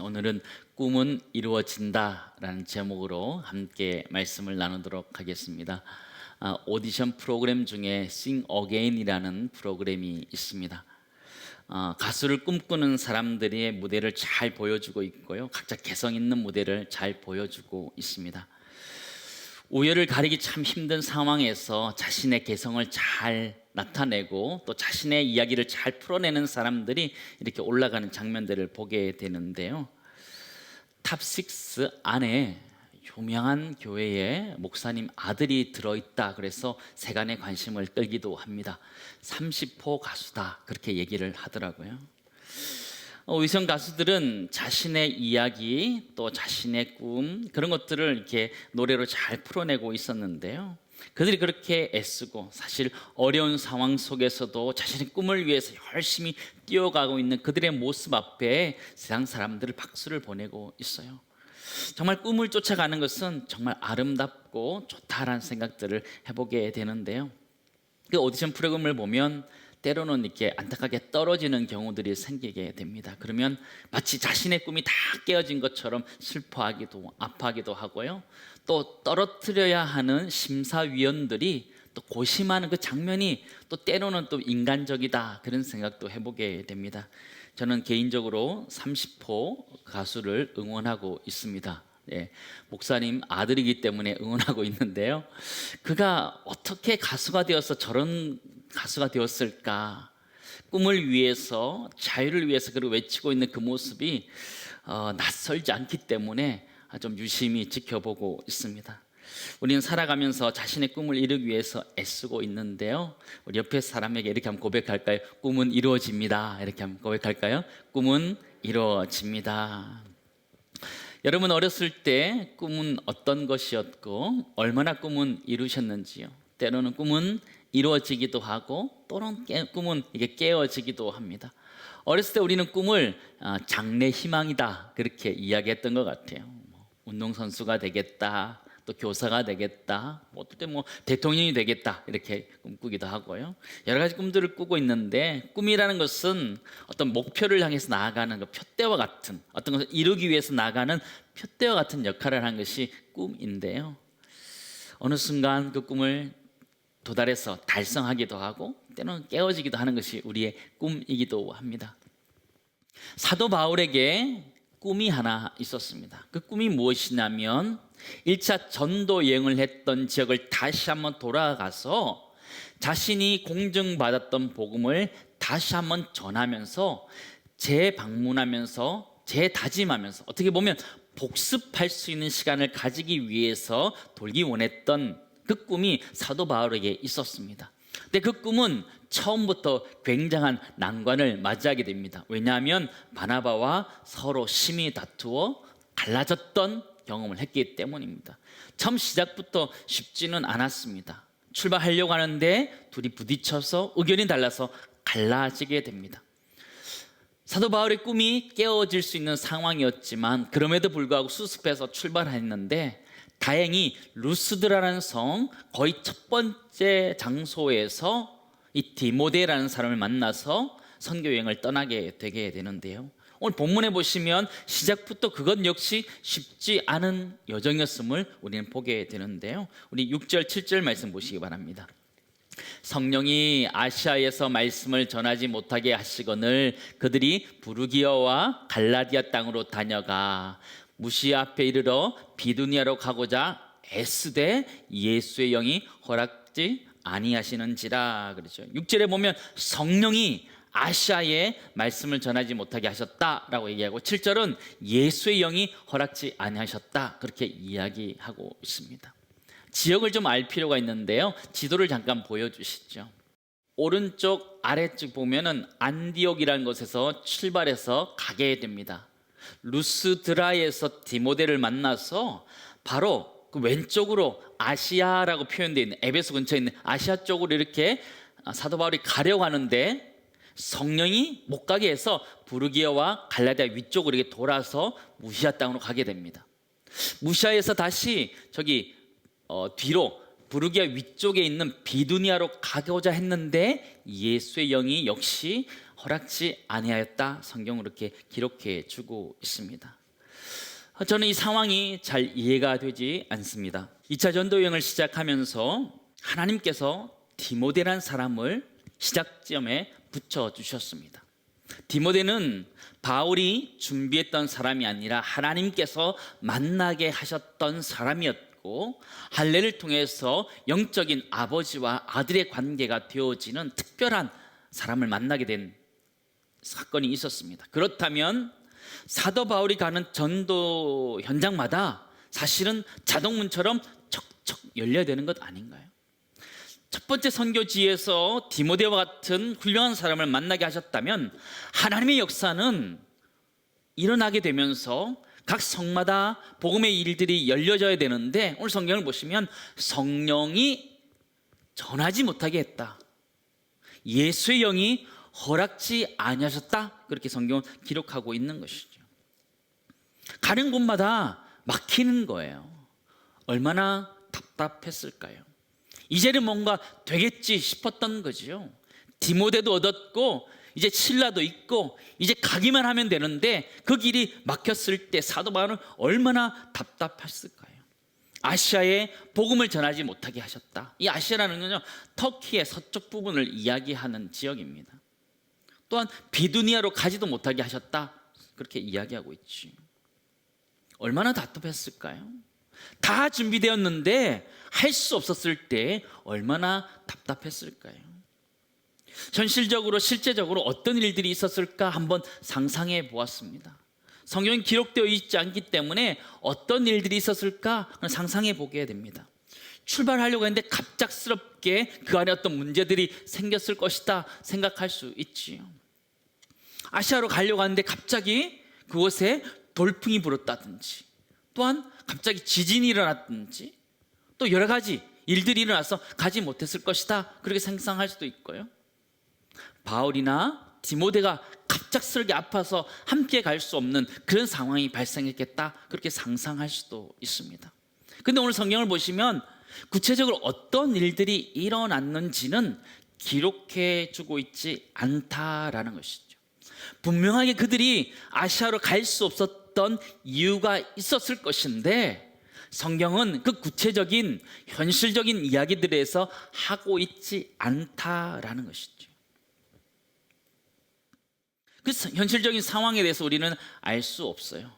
오늘은 꿈은 이루어진다라는 제목으로 함께 말씀을 나누도록 하겠습니다. 오디션 프로그램 중에 Sing Again이라는 프로그램이 있습니다. 가수를 꿈꾸는 사람들의 무대를 잘 보여주고 있고요, 각자 개성 있는 무대를 잘 보여주고 있습니다. 우열을 가리기 참 힘든 상황에서 자신의 개성을 잘 나타내고 또 자신의 이야기를 잘 풀어내는 사람들이 이렇게 올라가는 장면들을 보게 되는데요, 탑6 안에 유명한 교회의 목사님 아들이 들어있다 그래서 세간의 관심을 끌기도 합니다. 30호 가수다 그렇게 얘기를 하더라고요. 오디션 가수들은 자신의 이야기 또 자신의 꿈 그런 것들을 이렇게 노래로 잘 풀어내고 있었는데요, 그들이 그렇게 애쓰고 사실 어려운 상황 속에서도 자신의 꿈을 위해서 열심히 뛰어가고 있는 그들의 모습 앞에 세상 사람들을 박수를 보내고 있어요. 정말 꿈을 쫓아가는 것은 정말 아름답고 좋다라는 생각들을 해보게 되는데요, 그 오디션 프로그램을 보면 때로는 이렇게 안타깝게 떨어지는 경우들이 생기게 됩니다. 그러면 마치 자신의 꿈이 다 깨어진 것처럼 슬퍼하기도 아파하기도 하고요, 또 떨어뜨려야 하는 심사위원들이 또 고심하는 그 장면이 또 때로는 또 인간적이다 그런 생각도 해보게 됩니다. 저는 개인적으로 30호 가수를 응원하고 있습니다. 목사님 아들이기 때문에 응원하고 있는데요, 그가 어떻게 가수가 되어서 저런 가수가 되었을까? 꿈을 위해서, 자유를 위해서 그를 외치고 있는 그 모습이 낯설지 않기 때문에 좀 유심히 지켜보고 있습니다. 우리는 살아가면서 자신의 꿈을 이루기 위해서 애쓰고 있는데요, 우리 옆에 사람에게 이렇게 한번 고백할까요? 꿈은 이루어집니다. 이렇게 한번 고백할까요? 꿈은 이루어집니다. 여러분 어렸을 때 꿈은 어떤 것이었고 얼마나 꿈은 이루셨는지요? 때로는 꿈은 이루어지기도 하고 또는 꿈은 이게 깨어지기도 합니다. 어렸을 때 우리는 꿈을 장래 희망이다 그렇게 이야기했던 것 같아요. 운동선수가 되겠다, 또 교사가 되겠다, 어떨 때 대통령이 되겠다 이렇게 꿈꾸기도 하고요, 여러 가지 꿈들을 꾸고 있는데, 꿈이라는 것은 어떤 목표를 향해서 나아가는 그 표대와 같은, 어떤 것을 이루기 위해서 나아가는 표대와 같은 역할을 하는 것이 꿈인데요, 어느 순간 그 꿈을 도달해서 달성하기도 하고 때로는 깨어지기도 하는 것이 우리의 꿈이기도 합니다. 사도 바울에게 꿈이 하나 있었습니다. 그 꿈이 무엇이냐면 1차 전도 여행을 했던 지역을 다시 한번 돌아가서 자신이 공증받았던 복음을 다시 한번 전하면서 재방문하면서 재다짐하면서 어떻게 보면 복습할 수 있는 시간을 가지기 위해서 돌기 원했던 그 꿈이 사도 바울에게 있었습니다. 근데 그 꿈은 처음부터 굉장한 난관을 맞이하게 됩니다. 왜냐하면 바나바와 서로 심히 다투어 갈라졌던 경험을 했기 때문입니다. 처음 시작부터 쉽지는 않았습니다. 출발하려고 하는데 둘이 부딪혀서 의견이 달라서 갈라지게 됩니다. 사도 바울의 꿈이 깨어질 수 있는 상황이었지만 그럼에도 불구하고 수습해서 출발했는데, 다행히 루스드라는 성 거의 첫 번째 장소에서 이 디모데라는 사람을 만나서 선교 여행을 떠나게 되게 되는데요, 오늘 본문에 보시면 시작부터 그것 역시 쉽지 않은 여정이었음을 우리는 보게 되는데요, 우리 6절 7절 말씀 보시기 바랍니다. 성령이 아시아에서 말씀을 전하지 못하게 하시거늘 그들이 부르기아와 갈라디아 땅으로 다녀가 무시아 앞에 이르러 비두니아로 가고자 애쓰되 예수의 영이 허락지 아니하시는지라 그러죠. 6절에 보면 성령이 아시아에 말씀을 전하지 못하게 하셨다라고 얘기하고 7절은 예수의 영이 허락지 아니하셨다 그렇게 이야기하고 있습니다. 지역을 좀 알 필요가 있는데요, 지도를 잠깐 보여주시죠. 오른쪽 아래쪽 보면은 안디옥이라는 곳에서 출발해서 가게 됩니다. 루스드라에서 디모데를 만나서 바로 그 왼쪽으로 아시아라고 표현되어 있는 에베소 근처에 있는 아시아 쪽으로 이렇게 사도 바울이 가려고 하는데 성령이 못 가게 해서 부르기아와 갈라디아 위쪽으로 이렇게 돌아서 무시아 땅으로 가게 됩니다. 무시아에서 다시 뒤로 부르기아 위쪽에 있는 비두니아로 가고자 했는데 예수의 영이 역시 허락지 아니하였다. 성경은 이렇게 기록해 주고 있습니다. 저는 이 상황이 잘 이해가 되지 않습니다. 2차 전도 여행을 시작하면서 하나님께서 디모데라는 사람을 시작점에 붙여주셨습니다. 디모데는 바울이 준비했던 사람이 아니라 하나님께서 만나게 하셨던 사람이었고, 할례를 통해서 영적인 아버지와 아들의 관계가 되어지는 특별한 사람을 만나게 된 사건이 있었습니다. 그렇다면 사도 바울이 가는 전도 현장마다 사실은 자동문처럼 척척 열려야 되는 것 아닌가요? 첫 번째 선교지에서 디모데와 같은 훌륭한 사람을 만나게 하셨다면 하나님의 역사는 일어나게 되면서 각 성마다 복음의 일들이 열려져야 되는데, 오늘 성경을 보시면 성령이 전하지 못하게 했다, 예수의 영이 허락지 아니하셨다, 그렇게 성경은 기록하고 있는 것이죠. 가는 곳마다 막히는 거예요. 얼마나 답답했을까요? 이제는 뭔가 되겠지 싶었던 거죠. 디모데도 얻었고 이제 신라도 있고 이제 가기만 하면 되는데 그 길이 막혔을 때 사도 바울은 얼마나 답답했을까요? 아시아에 복음을 전하지 못하게 하셨다. 이 아시아라는 건요, 터키의 서쪽 부분을 이야기하는 지역입니다. 또한 비두니아로 가지도 못하게 하셨다, 그렇게 이야기하고 있지. 얼마나 답답했을까요? 다 준비되었는데 할 수 없었을 때 얼마나 답답했을까요? 현실적으로 실제적으로 어떤 일들이 있었을까 한번 상상해 보았습니다. 성경에 기록되어 있지 않기 때문에 어떤 일들이 있었을까 상상해 보게 됩니다. 출발하려고 했는데 갑작스럽게 그 안에 어떤 문제들이 생겼을 것이다 생각할 수 있지요. 아시아로 가려고 하는데 갑자기 그곳에 돌풍이 불었다든지, 또한 갑자기 지진이 일어났든지, 또 여러 가지 일들이 일어나서 가지 못했을 것이다, 그렇게 상상할 수도 있고요. 바울이나 디모데가 갑작스럽게 아파서 함께 갈 수 없는 그런 상황이 발생했겠다, 그렇게 상상할 수도 있습니다. 근데 오늘 성경을 보시면 구체적으로 어떤 일들이 일어났는지는 기록해 주고 있지 않다라는 것이죠. 분명하게 그들이 아시아로 갈 수 없었던 이유가 있었을 것인데 성경은 그 구체적인 현실적인 이야기들에서 하고 있지 않다라는 것이죠. 그 현실적인 상황에 대해서 우리는 알 수 없어요.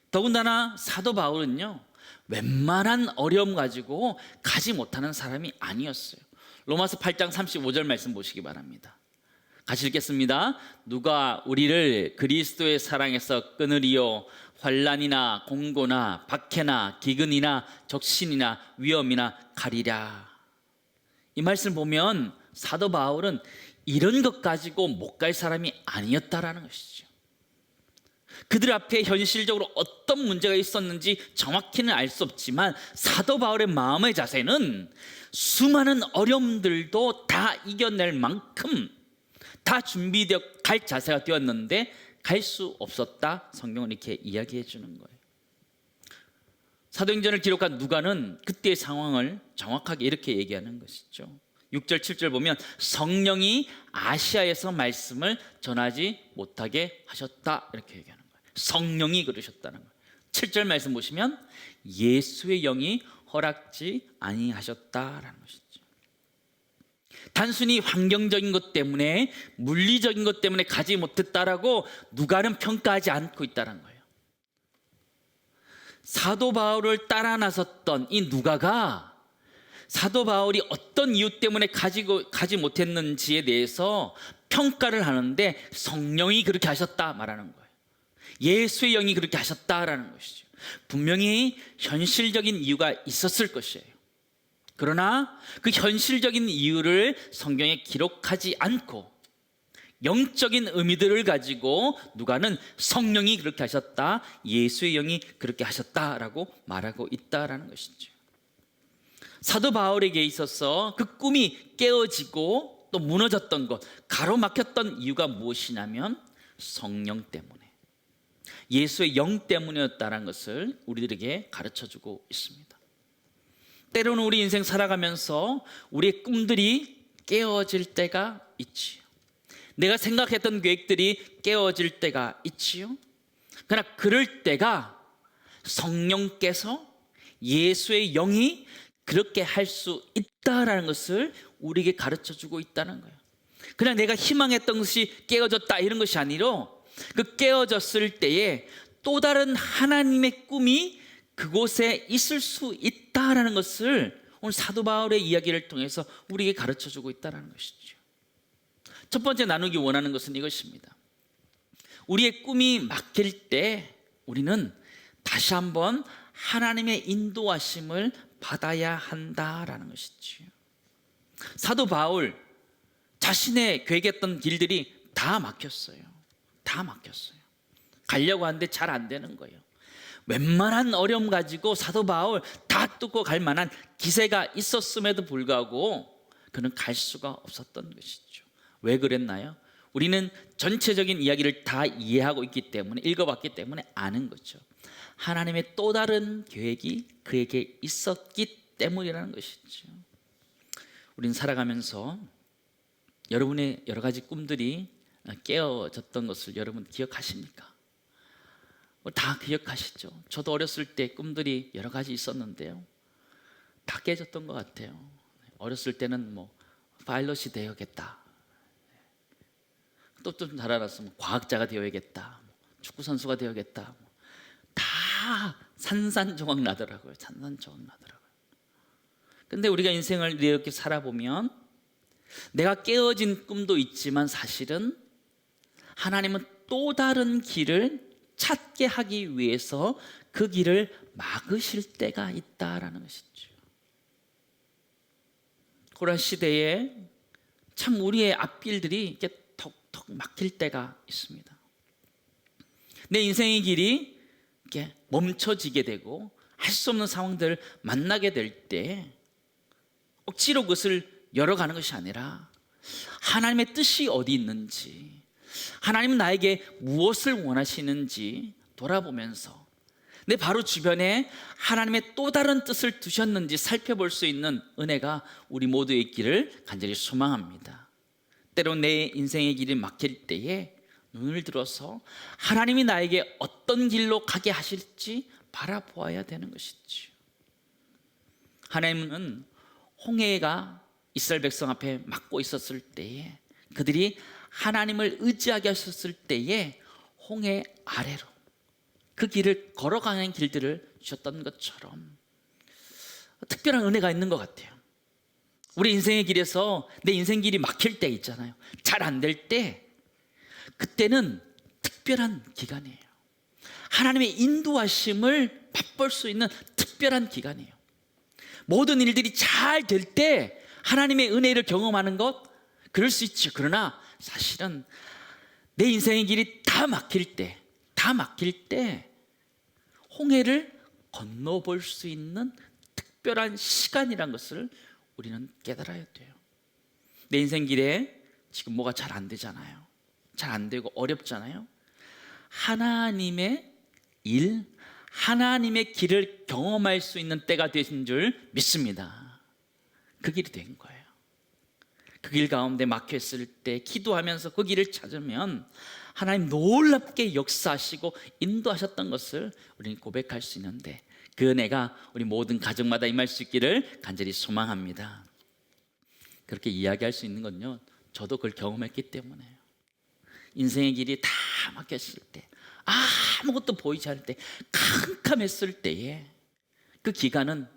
더군다나 사도 바울은요, 웬만한 어려움 가지고 가지 못하는 사람이 아니었어요. 로마서 8장 35절 말씀 보시기 바랍니다. 같이 읽겠습니다. 누가 우리를 그리스도의 사랑에서 끊으리요? 환난이나 공고나 박해나 기근이나 적신이나 위험이나 가리랴. 이 말씀 보면 사도 바울은 이런 것 가지고 못 갈 사람이 아니었다라는 것이죠. 그들 앞에 현실적으로 어떤 문제가 있었는지 정확히는 알 수 없지만 사도 바울의 마음의 자세는 수많은 어려움들도 다 이겨낼 만큼 다 준비되어 갈 자세가 되었는데 갈 수 없었다, 성경은 이렇게 이야기해 주는 거예요. 사도행전을 기록한 누가는 그때의 상황을 정확하게 이렇게 얘기하는 것이죠. 6절 7절 보면 성령이 아시아에서 말씀을 전하지 못하게 하셨다, 이렇게 얘기하는 거예요. 성령이 그러셨다는 거예요. 7절 말씀 보시면 예수의 영이 허락지 아니하셨다라는 것이죠. 단순히 환경적인 것 때문에, 물리적인 것 때문에 가지 못했다라고 누가는 평가하지 않고 있다는 거예요. 사도 바울을 따라 나섰던 이 누가가 사도 바울이 어떤 이유 때문에 가지 못했는지에 대해서 평가를 하는데 성령이 그렇게 하셨다 말하는 거예요. 예수의 영이 그렇게 하셨다라는 것이죠. 분명히 현실적인 이유가 있었을 것이에요. 그러나 그 현실적인 이유를 성경에 기록하지 않고 영적인 의미들을 가지고 누가는 성령이 그렇게 하셨다, 예수의 영이 그렇게 하셨다라고 말하고 있다라는 것이죠. 사도 바울에게 있어서 그 꿈이 깨어지고 또 무너졌던 것, 가로막혔던 이유가 무엇이냐면 성령 때문에, 예수의 영 때문이었다는 것을 우리들에게 가르쳐주고 있습니다. 때로는 우리 인생 살아가면서 우리의 꿈들이 깨어질 때가 있지요. 내가 생각했던 계획들이 깨어질 때가 있지요. 그러나 그럴 때가 성령께서, 예수의 영이 그렇게 할 수 있다라는 것을 우리에게 가르쳐 주고 있다는 거예요. 그냥 내가 희망했던 것이 깨어졌다 이런 것이 아니라 그 깨어졌을 때에 또 다른 하나님의 꿈이 그곳에 있을 수 있다라는 것을 오늘 사도 바울의 이야기를 통해서 우리에게 가르쳐 주고 있다는 것이죠. 첫 번째 나누기 원하는 것은 이것입니다. 우리의 꿈이 막힐 때 우리는 다시 한번 하나님의 인도하심을 받아야 한다라는 것이죠. 사도 바울 자신의 계획했던 길들이 다 막혔어요. 다 막혔어요. 가려고 하는데 잘 안 되는 거예요. 웬만한 어려움 가지고 사도 바울 다 뚫고 갈 만한 기세가 있었음에도 불구하고 그는 갈 수가 없었던 것이죠. 왜 그랬나요? 우리는 전체적인 이야기를 다 이해하고 있기 때문에, 읽어봤기 때문에 아는 거죠. 하나님의 또 다른 계획이 그에게 있었기 때문이라는 것이죠. 우리는 살아가면서 여러분의 여러 가지 꿈들이 깨어졌던 것을 여러분 기억하십니까? 다 기억하시죠? 저도 어렸을 때 꿈들이 여러 가지 있었는데요, 다 깨졌던 것 같아요. 어렸을 때는 파일럿이 되어야겠다, 또 좀 자라났으면 과학자가 되어야겠다, 축구 선수가 되어야겠다, 다 산산조각 나더라고요. 산산조각 나더라고요. 근데 우리가 인생을 이렇게 살아보면 내가 깨어진 꿈도 있지만 사실은 하나님은 또 다른 길을 찾게 하기 위해서 그 길을 막으실 때가 있다라는 것이죠. 고난 시대에 참 우리의 앞길들이 이렇게 턱턱 막힐 때가 있습니다. 내 인생의 길이 이렇게 멈춰지게 되고 할 수 없는 상황들을 만나게 될 때 억지로 그것을 열어가는 것이 아니라 하나님의 뜻이 어디 있는지, 하나님은 나에게 무엇을 원하시는지 돌아보면서 내 바로 주변에 하나님의 또 다른 뜻을 두셨는지 살펴볼 수 있는 은혜가 우리 모두의 있기를 간절히 소망합니다. 때로 내 인생의 길이 막힐 때에 눈을 들어서 하나님이 나에게 어떤 길로 가게 하실지 바라보아야 되는 것이죠. 하나님은 홍해가 이스라엘 백성 앞에 막고 있었을 때에, 그들이 하나님을 의지하게 하셨을 때에 홍해 아래로 그 길을 걸어가는 길들을 주셨던 것처럼 특별한 은혜가 있는 것 같아요. 우리 인생의 길에서 내 인생 길이 막힐 때 있잖아요. 잘 안 될 때, 그때는 특별한 기간이에요. 하나님의 인도하심을 맛볼 수 있는 특별한 기간이에요. 모든 일들이 잘 될 때 하나님의 은혜를 경험하는 것, 그럴 수 있죠. 그러나 사실은 내 인생의 길이 다 막힐 때 홍해를 건너볼 수 있는 특별한 시간이란 것을 우리는 깨달아야 돼요. 내 인생 길에 지금 뭐가 잘 안 되잖아요. 잘 안 되고 어렵잖아요. 하나님의 일, 하나님의 길을 경험할 수 있는 때가 되신 줄 믿습니다. 그 길이 된 거예요. 그 길 가운데 막혔을 때 기도하면서 그 길을 찾으면 하나님 놀랍게 역사하시고 인도하셨던 것을 우리는 고백할 수 있는데, 그 은혜가 우리 모든 가정마다 임할 수 있기를 간절히 소망합니다. 그렇게 이야기할 수 있는 건요, 저도 그걸 경험했기 때문에요. 인생의 길이 다 막혔을 때, 아무것도 보이지 않을 때, 캄캄했을 때에 그 기간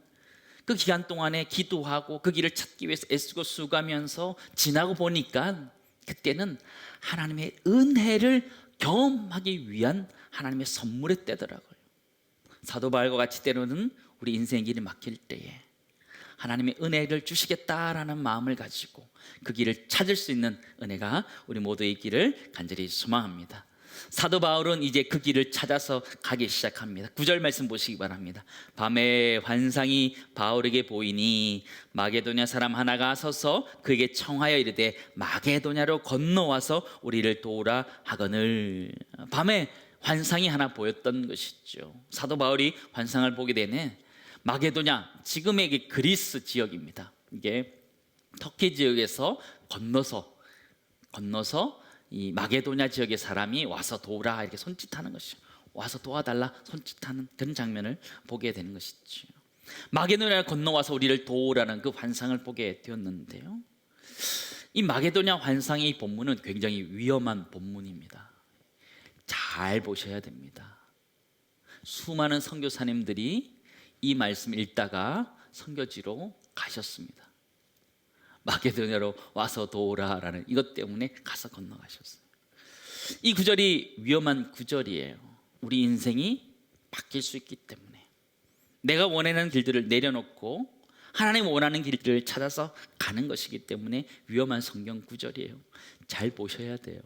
동안에 기도하고 그 길을 찾기 위해서 애쓰고 수고하면서 지나고 보니까 그때는 하나님의 은혜를 경험하기 위한 하나님의 선물의 때더라고요. 사도 바울과 같이 때로는 우리 인생의 길이 막힐 때에 하나님의 은혜를 주시겠다라는 마음을 가지고 그 길을 찾을 수 있는 은혜가 우리 모두의 있기를 간절히 소망합니다. 사도 바울은 이제 그 길을 찾아서 가기 시작합니다. 9절 말씀 보시기 바랍니다. 밤에 환상이 바울에게 보이니 마게도냐 사람 하나가 서서 그에게 청하여 이르되 마게도냐로 건너와서 우리를 도우라 하거늘. 밤에 환상이 하나 보였던 것이죠. 사도 바울이 환상을 보게 되네. 마게도냐, 지금의 그리스 지역입니다. 이게 터키 지역에서 건너서 이 마게도냐 지역의 사람이 와서 도우라 이렇게 손짓하는 것이죠. 와서 도와달라 손짓하는 그런 장면을 보게 되는 것이죠. 마게도냐를 건너와서 우리를 도우라는 그 환상을 보게 되었는데요, 이 마게도냐 환상의 본문은 굉장히 위험한 본문입니다. 잘 보셔야 됩니다. 수많은 선교사님들이 이 말씀 읽다가 선교지로 가셨습니다. 마게도냐로 와서 도우라라는 이것 때문에 가서 건너가셨어요. 이 구절이 위험한 구절이에요. 우리 인생이 바뀔 수 있기 때문에 내가 원하는 길들을 내려놓고 하나님 원하는 길들을 찾아서 가는 것이기 때문에 위험한 성경 구절이에요. 잘 보셔야 돼요.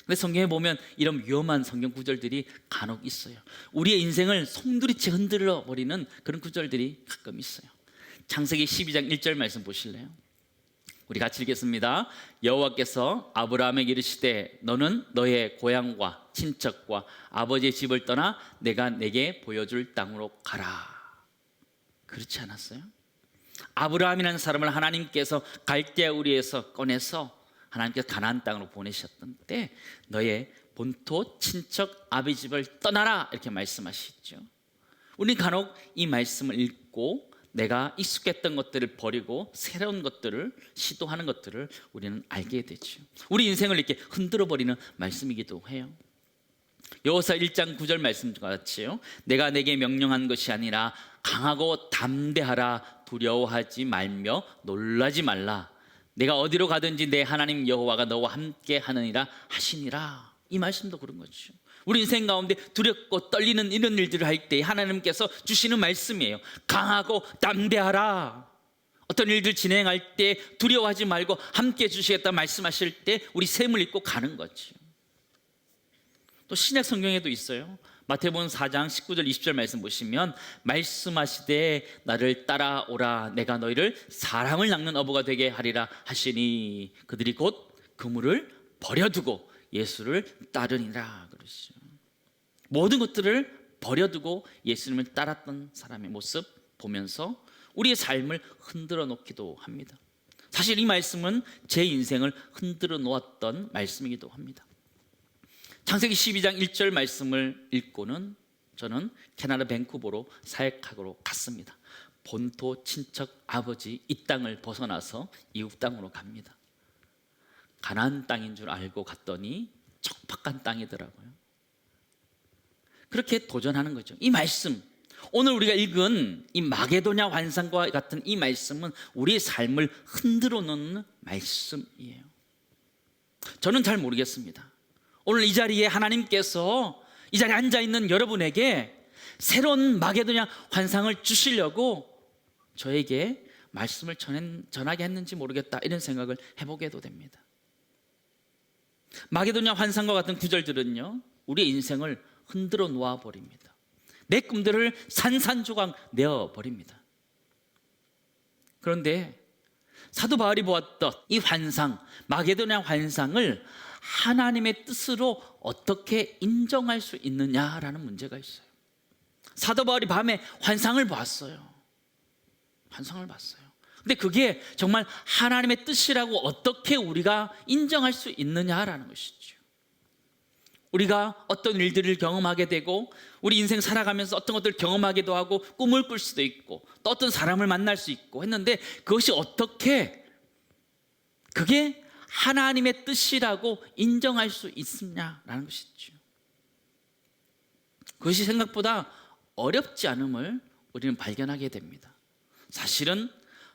근데 성경에 보면 이런 위험한 성경 구절들이 간혹 있어요. 우리의 인생을 송두리째 흔들어 버리는 그런 구절들이 가끔 있어요. 창세기 12장 1절 말씀 보실래요? 우리 같이 읽겠습니다. 여호와께서 아브라함에게 이르시되 너는 너의 고향과 친척과 아버지의 집을 떠나 내가 내게 보여줄 땅으로 가라. 그렇지 않았어요? 아브라함이라는 사람을 하나님께서 갈대아 우리에서 꺼내서 하나님께서 가나안 땅으로 보내셨던 때 너의 본토 친척 아비 집을 떠나라 이렇게 말씀하시죠. 우리 간혹 이 말씀을 읽고 내가 익숙했던 것들을 버리고 새로운 것들을 시도하는 것들을 우리는 알게 되죠. 우리 인생을 이렇게 흔들어 버리는 말씀이기도 해요. 여호수아 1장 9절 말씀과 같이요, 내가 내게 명령한 것이 아니라 강하고 담대하라, 두려워하지 말며 놀라지 말라, 내가 어디로 가든지 내 하나님 여호와가 너와 함께 하느니라 하시니라. 이 말씀도 그런 거죠. 우리 인생 가운데 두렵고 떨리는 이런 일들을 할 때 하나님께서 주시는 말씀이에요. 강하고 담대하라. 어떤 일들 진행할 때 두려워하지 말고 함께 해주시겠다 말씀하실 때 우리 셈을 입고 가는 거죠. 또 신약 성경에도 있어요. 마태복음 4장 19절 20절 말씀 보시면 말씀하시되 나를 따라오라, 내가 너희를 사람을 낚는 어부가 되게 하리라 하시니 그들이 곧 그물을 버려두고 예수를 따르니라 그러시죠. 모든 것들을 버려두고 예수님을 따랐던 사람의 모습 보면서 우리의 삶을 흔들어 놓기도 합니다. 사실 이 말씀은 제 인생을 흔들어 놓았던 말씀이기도 합니다. 창세기 12장 1절 말씀을 읽고는 저는 캐나다 밴쿠버로 사역하러 갔습니다. 본토 친척 아버지 이 땅을 벗어나서 이웃 땅으로 갑니다. 가나안 땅인 줄 알고 갔더니 척박한 땅이더라고요. 그렇게 도전하는 거죠. 이 말씀, 오늘 우리가 읽은 이 마게도냐 환상과 같은 이 말씀은 우리의 삶을 흔들어 놓는 말씀이에요. 저는 잘 모르겠습니다. 오늘 이 자리에 하나님께서 이 자리에 앉아있는 여러분에게 새로운 마게도냐 환상을 주시려고 저에게 말씀을 전하게 했는지 모르겠다, 이런 생각을 해보게도 됩니다. 마게도냐 환상과 같은 구절들은요, 우리의 인생을 흔들어 놓아버립니다. 내 꿈들을 산산조각 내어버립니다. 그런데 사도 바울이 보았던 이 환상, 마게도냐 환상을 하나님의 뜻으로 어떻게 인정할 수 있느냐라는 문제가 있어요. 사도 바울이 밤에 환상을 봤어요. 환상을 봤어요. 근데 그게 정말 하나님의 뜻이라고 어떻게 우리가 인정할 수 있느냐라는 것이죠. 우리가 어떤 일들을 경험하게 되고 우리 인생 살아가면서 어떤 것들을 경험하기도 하고 꿈을 꿀 수도 있고 또 어떤 사람을 만날 수 있고 했는데 그것이 어떻게 그게 하나님의 뜻이라고 인정할 수 있느냐라는 것이죠. 그것이 생각보다 어렵지 않음을 우리는 발견하게 됩니다. 사실은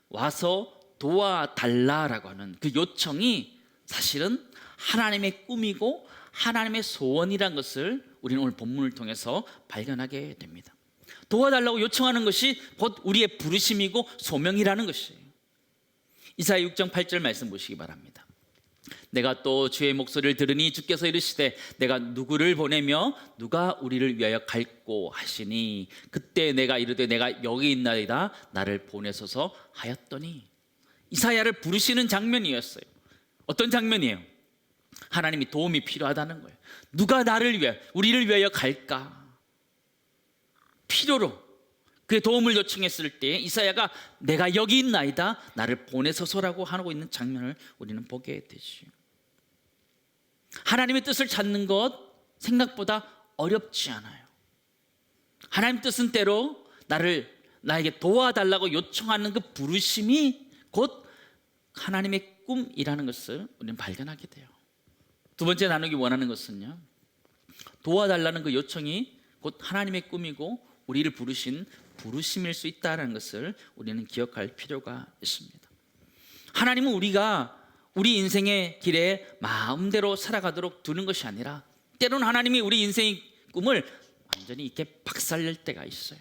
와서 도와달라라고 하는 그 요청이 사실은 하나님의 꿈이고 하나님의 소원이란 것을 우리는 오늘 본문을 통해서 발견하게 됩니다. 도와달라고 요청하는 것이 곧 우리의 부르심이고 소명이라는 것이에요. 이사야 6장 8절 말씀 보시기 바랍니다. 내가 또 주의 목소리를 들으니 주께서 이르시되 내가 누구를 보내며 누가 우리를 위하여 갈꼬 하시니 그때 내가 이르되 내가 여기 있나이다 나를 보내소서 하였더니 이사야를 부르시는 장면이었어요. 어떤 장면이에요? 하나님이 도움이 필요하다는 거예요. 누가 나를 위하여 우리를 위하여 갈까? 필요로 그의 도움을 요청했을 때 이사야가 내가 여기 있나이다 나를 보내소서라고 하고 있는 장면을 우리는 보게 되죠. 하나님의 뜻을 찾는 것 생각보다 어렵지 않아요. 하나님 뜻은 때로 나에게 도와달라고 요청하는 그 부르심이 곧 하나님의 꿈이라는 것을 우리는 발견하게 돼요. 두 번째 나누기 원하는 것은요, 도와달라는 그 요청이 곧 하나님의 꿈이고 우리를 부르신 부르심일 수 있다는 것을 우리는 기억할 필요가 있습니다. 하나님은 우리가 우리 인생의 길에 마음대로 살아가도록 두는 것이 아니라 때로는 하나님이 우리 인생의 꿈을 완전히 이렇게 박살낼 때가 있어요.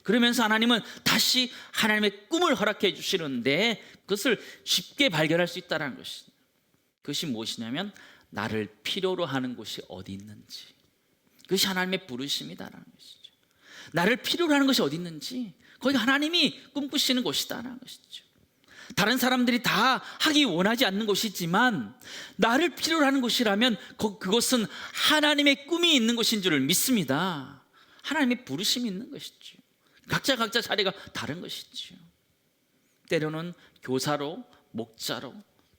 그러면서 하나님은 다시 하나님의 꿈을 허락해 주시는데 그것을 쉽게 발견할 수 있다는 것입니다. 그것이 무엇이냐면 나를 필요로 하는 곳이 어디 있는지, 그것이 하나님의 부르심이다라는 것이죠. 나를 필요로 하는 것이 어디 있는지 거기 하나님이 꿈꾸시는 곳이다라는 것이죠. 다른 사람들이 다 하기 원하지 않는 곳이지만 나를 필요로 하는 곳이라면 그곳은 하나님의 꿈이 있는 곳인 줄을 믿습니다. 하나님의 부르심이 있는 것이죠. 각자 자리가 다른 것이죠. 때로는 교사로, 목자로,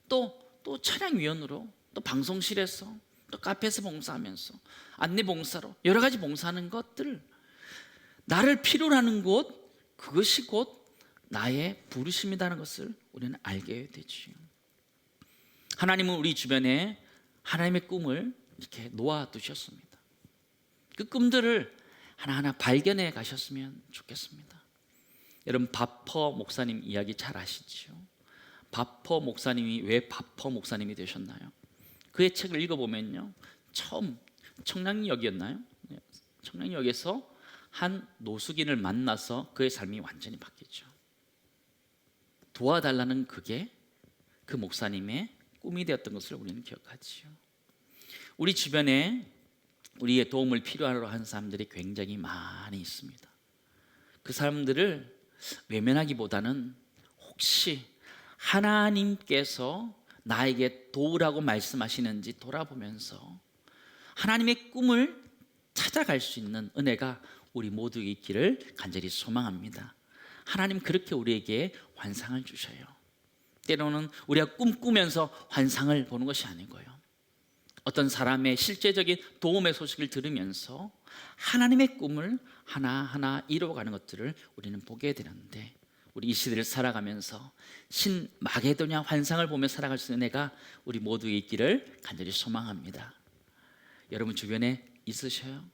또 찬양위원으로, 또 방송실에서, 또 카페에서 봉사하면서 안내봉사로 여러 가지 봉사하는 것들, 나를 필요로 하는 곳, 그것이 곧 나의 부르심이라는 것을 우리는 알게 되죠. 하나님은 우리 주변에 하나님의 꿈을 이렇게 놓아두셨습니다. 그 꿈들을 하나하나 발견해 가셨으면 좋겠습니다. 여러분, 바퍼 목사님 이야기 잘 아시죠? 바퍼 목사님이 왜 바퍼 목사님이 되셨나요? 그의 책을 읽어보면요, 처음 청량리역이었나요? 청량리역에서 한 노숙인을 만나서 그의 삶이 완전히 바뀌죠. 도와달라는 그게 그 목사님의 꿈이 되었던 것을 우리는 기억하지요. 우리 주변에 우리의 도움을 필요하러 하는 사람들이 굉장히 많이 있습니다. 그 사람들을 외면하기보다는 혹시 하나님께서 나에게 도우라고 말씀하시는지 돌아보면서 하나님의 꿈을 찾아갈 수 있는 은혜가 우리 모두에게 있기를 간절히 소망합니다. 하나님 그렇게 우리에게 환상을 주셔요. 때로는 우리가 꿈꾸면서 환상을 보는 것이 아니고요, 어떤 사람의 실제적인 도움의 소식을 들으면서 하나님의 꿈을 하나하나 이루어가는 것들을 우리는 보게 되는데, 우리 이 시대를 살아가면서 신마게도냐 환상을 보며 살아갈 수 있는 은혜가 우리 모두에 있기를 간절히 소망합니다. 여러분 주변에 있으셔요?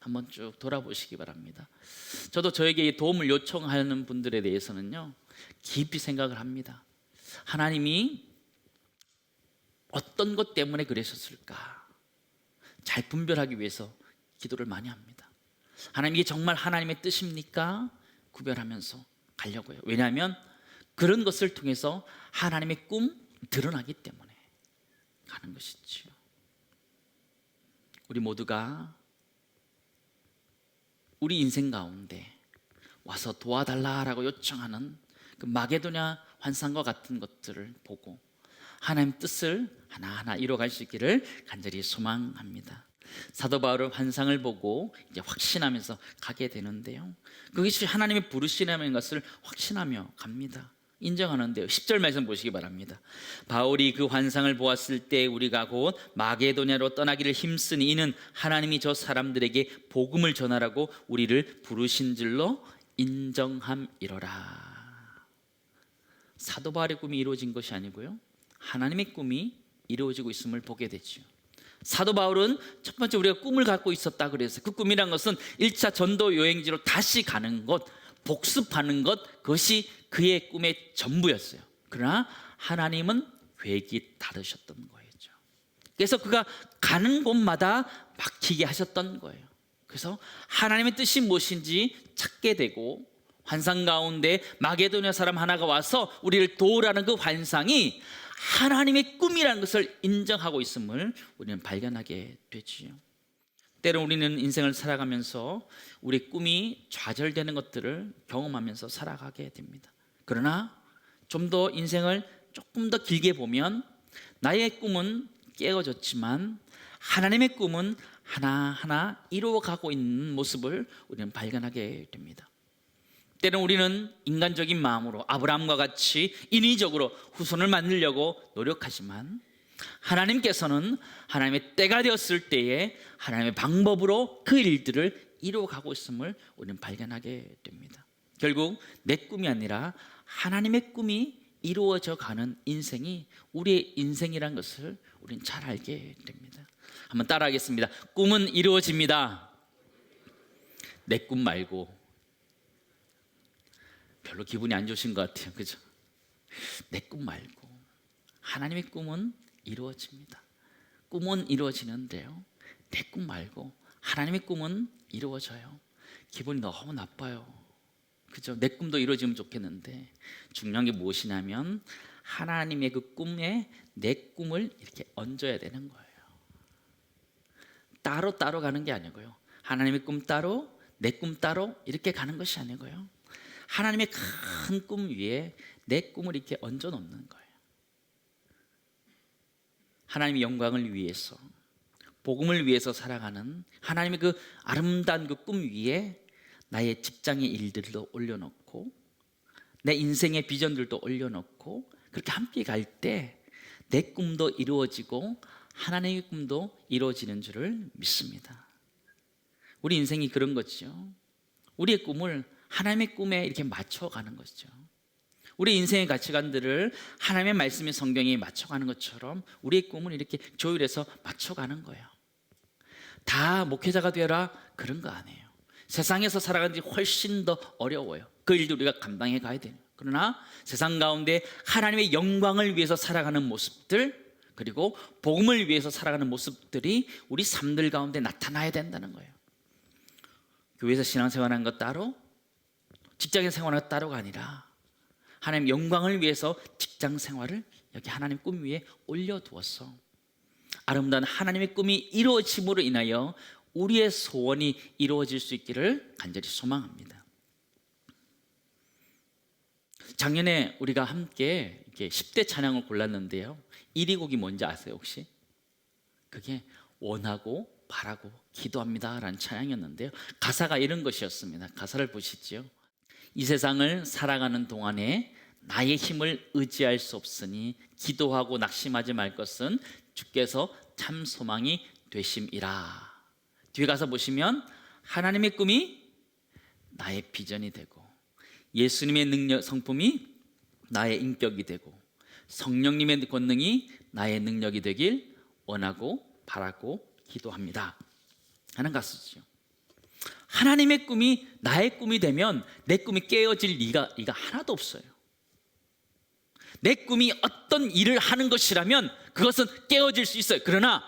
한번 쭉 돌아보시기 바랍니다. 저도 저에게 도움을 요청하는 분들에 대해서는요, 깊이 생각을 합니다. 하나님이 어떤 것 때문에 그러셨을까 잘 분별하기 위해서 기도를 많이 합니다. 하나님, 이게 정말 하나님의 뜻입니까? 구별하면서 가려고요. 왜냐하면 그런 것을 통해서 하나님의 꿈 드러나기 때문에 가는 것이지요. 우리 모두가 우리 인생 가운데 와서 도와달라라고 요청하는 그 마게도냐 환상과 같은 것들을 보고 하나님 뜻을 하나하나 이루어갈 수 있기를 간절히 소망합니다. 사도 바울은 환상을 보고 이제 확신하면서 가게 되는데요, 그것이 하나님의 부르시라는 것을 확신하며 갑니다. 인정하는데요, 10절 말씀 보시기 바랍니다. 바울이 그 환상을 보았을 때 우리가 곧 마게도냐로 떠나기를 힘쓰니 이는 하나님이 저 사람들에게 복음을 전하라고 우리를 부르신 줄로 인정함이로라. 사도 바울의 꿈이 이루어진 것이 아니고요, 하나님의 꿈이 이루어지고 있음을 보게 되죠. 사도 바울은 첫 번째 우리가 꿈을 갖고 있었다 그래서 그 꿈이란 것은 1차 전도 여행지로 다시 가는 것, 복습하는 것, 그것이 그의 꿈의 전부였어요. 그러나 하나님은 계획이 다르셨던 거죠. 그래서 그가 가는 곳마다 막히게 하셨던 거예요. 그래서 하나님의 뜻이 무엇인지 찾게 되고, 환상 가운데 마게도냐 사람 하나가 와서 우리를 도우라는 그 환상이 하나님의 꿈이라는 것을 인정하고 있음을 우리는 발견하게 되지요. 때로 우리는 인생을 살아가면서 우리 꿈이 좌절되는 것들을 경험하면서 살아가게 됩니다. 그러나 좀 더 인생을 조금 더 길게 보면 나의 꿈은 깨어졌지만 하나님의 꿈은 하나하나 이루어가고 있는 모습을 우리는 발견하게 됩니다. 때는 우리는 인간적인 마음으로 아브라함과 같이 인위적으로 후손을 만들려고 노력하지만 하나님께서는 하나님의 때가 되었을 때에 하나님의 방법으로 그 일들을 이루어가고 있음을 우리는 발견하게 됩니다. 결국 내 꿈이 아니라 하나님의 꿈이 이루어져 가는 인생이 우리의 인생이란 것을 우리는 잘 알게 됩니다. 한번 따라하겠습니다. 꿈은 이루어집니다. 내 꿈 말고. 별로 기분이 안 좋으신 것 같아요. 그죠? 내 꿈 말고 하나님의 꿈은 이루어집니다. 꿈은 이루어지는데요, 내 꿈 말고 하나님의 꿈은 이루어져요. 기분이 너무 나빠요. 그죠? 내 꿈도 이루어지면 좋겠는데 중요한 게 무엇이냐면 하나님의 그 꿈에 내 꿈을 이렇게 얹어야 되는 거예요. 따로 가는 게 아니고요, 하나님의 꿈 따로 내 꿈 따로 이렇게 가는 것이 아니고요, 하나님의 큰 꿈 위에 내 꿈을 이렇게 얹어 놓는 거예요. 하나님의 영광을 위해서, 복음을 위해서 살아가는 하나님의 그 아름다운 그 꿈 위에 나의 직장의 일들도 올려놓고 내 인생의 비전들도 올려놓고 그렇게 함께 갈 때 내 꿈도 이루어지고 하나님의 꿈도 이루어지는 줄을 믿습니다. 우리 인생이 그런 거죠. 우리의 꿈을 하나님의 꿈에 이렇게 맞춰가는 거죠. 우리 인생의 가치관들을 하나님의 말씀의 성경에 맞춰가는 것처럼 우리의 꿈을 이렇게 조율해서 맞춰가는 거예요. 다 목회자가 되라 그런 거 아니에요. 세상에서 살아가는 게 훨씬 더 어려워요. 그 일도 우리가 감당해 가야 돼요. 그러나 세상 가운데 하나님의 영광을 위해서 살아가는 모습들, 그리고 복음을 위해서 살아가는 모습들이 우리 삶들 가운데 나타나야 된다는 거예요. 교회에서 신앙생활하는 것 따로, 직장에 생활하는 것 따로가 아니라 하나님 영광을 위해서 직장 생활을 여기 하나님 꿈 위에 올려두었어. 아름다운 하나님의 꿈이 이루어짐으로 인하여 우리의 소원이 이루어질 수 있기를 간절히 소망합니다. 작년에 우리가 함께 이렇게 10대 찬양을 골랐는데요, 1위 곡이 뭔지 아세요 혹시? 그게 원하고 바라고 기도합니다 라는 찬양이었는데요, 가사가 이런 것이었습니다. 가사를 보시죠. 이 세상을 살아가는 동안에 나의 힘을 의지할 수 없으니 기도하고 낙심하지 말 것은 주께서 참 소망이 되심이라. 뒤에 가서 보시면 하나님의 꿈이 나의 비전이 되고 예수님의 능력 성품이 나의 인격이 되고 성령님의 권능이 나의 능력이 되길 원하고 바라고 기도합니다 하는 가사죠. 하나님의 꿈이 나의 꿈이 되면 내 꿈이 깨어질 리가 하나도 없어요. 내 꿈이 어떤 일을 하는 것이라면 그것은 깨어질 수 있어요. 그러나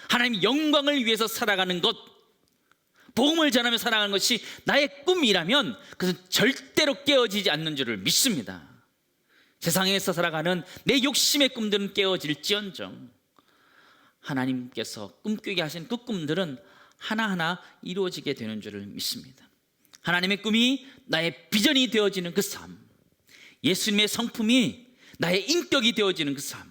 하나님 영광을 위해서 살아가는 것, 복음을 전하며 살아가는 것이 나의 꿈이라면 그것은 절대로 깨어지지 않는 줄을 믿습니다. 세상에서 살아가는 내 욕심의 꿈들은 깨어질지언정 하나님께서 꿈꾸게 하신 그 꿈들은 하나하나 이루어지게 되는 줄을 믿습니다. 하나님의 꿈이 나의 비전이 되어지는 그 삶, 예수님의 성품이 나의 인격이 되어지는 그 삶,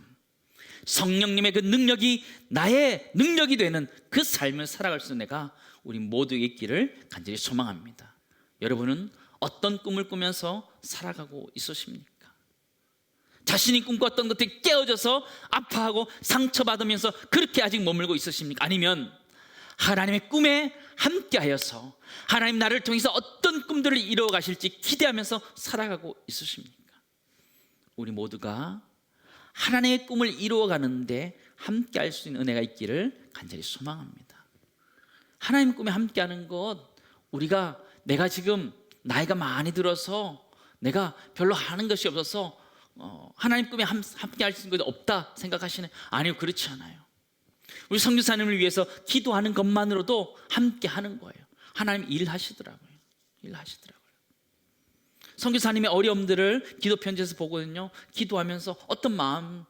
성령님의 그 능력이 나의 능력이 되는 그 삶을 살아갈 수 있는 내가 우리 모두에게 있기를 간절히 소망합니다. 여러분은 어떤 꿈을 꾸면서 살아가고 있으십니까? 자신이 꿈꿨던 것들이 깨어져서 아파하고 상처받으면서 그렇게 아직 머물고 있으십니까? 아니면 하나님의 꿈에 함께하여서 하나님 나를 통해서 어떤 꿈들을 이루어 가실지 기대하면서 살아가고 있으십니까? 우리 모두가 하나님의 꿈을 이루어 가는데 함께할 수 있는 은혜가 있기를 간절히 소망합니다. 하나님의 꿈에 함께하는 것, 내가 지금 나이가 많이 들어서 내가 별로 하는 것이 없어서 하나님 꿈에 함께할 수 있는 것이 없다 생각하시나요? 아니요, 그렇지 않아요. 우리 선교사님을 위해서 기도하는 것만으로도 함께 하는 거예요. 하나님 일하시더라고요. 선교사님의 어려움들을 기도 편지에서 보거든요. 기도하면서 어떤 마음을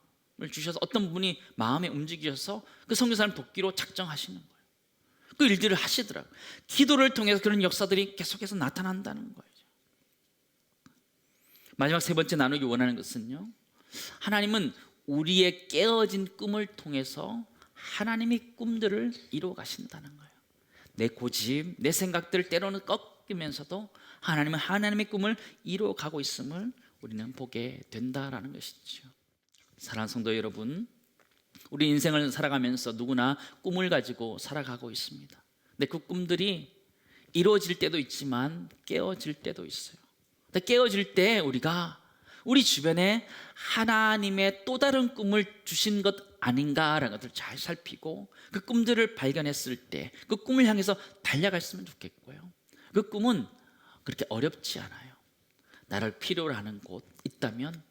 주셔서 어떤 분이 마음에 움직이셔서 그 선교사님 돕기로 작정하시는 거예요. 그 일들을 하시더라고요. 기도를 통해서 그런 역사들이 계속해서 나타난다는 거예요. 마지막 세 번째 나누기 원하는 것은요, 하나님은 우리의 깨어진 꿈을 통해서 하나님의 꿈들을 이루어 가신다는 거예요. 내 고집, 내 생각들 때로는 꺾이면서도 하나님은 하나님의 꿈을 이루어 가고 있음을 우리는 보게 된다라는 것이죠. 사랑하는 성도 여러분, 우리 인생을 살아가면서 누구나 꿈을 가지고 살아가고 있습니다. 근데 그 꿈들이 이루어질 때도 있지만 깨어질 때도 있어요. 근데 깨어질 때 우리가 우리 주변에 하나님의 또 다른 꿈을 주신 것 아닌가라는 것을 잘 살피고 그 꿈들을 발견했을 때 그 꿈을 향해서 달려갔으면 좋겠고요. 그 꿈은 그렇게 어렵지 않아요. 나를 필요로 하는 곳 있다면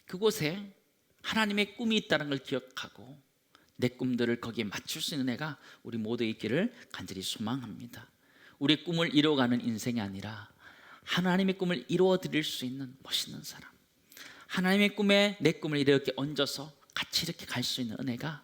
그곳에 하나님의 꿈이 있다는 걸 기억하고 내 꿈들을 거기에 맞출 수 있는 애가 우리 모두 있기를 간절히 소망합니다. 우리의 꿈을 이루어가는 인생이 아니라 하나님의 꿈을 이루어 드릴 수 있는 멋있는 사람, 하나님의 꿈에 내 꿈을 이렇게 얹어서 같이 이렇게 갈 수 있는 은혜가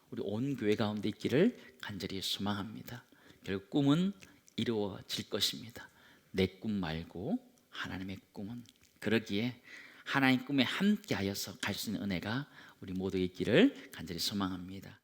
우리 온 교회 가운데 있기를 간절히 소망합니다. 결국 꿈은 이루어질 것입니다. 내 꿈 말고 하나님의 꿈은, 그러기에 하나님 꿈에 함께하여서 갈 수 있는 은혜가 우리 모두 있기를 간절히 소망합니다.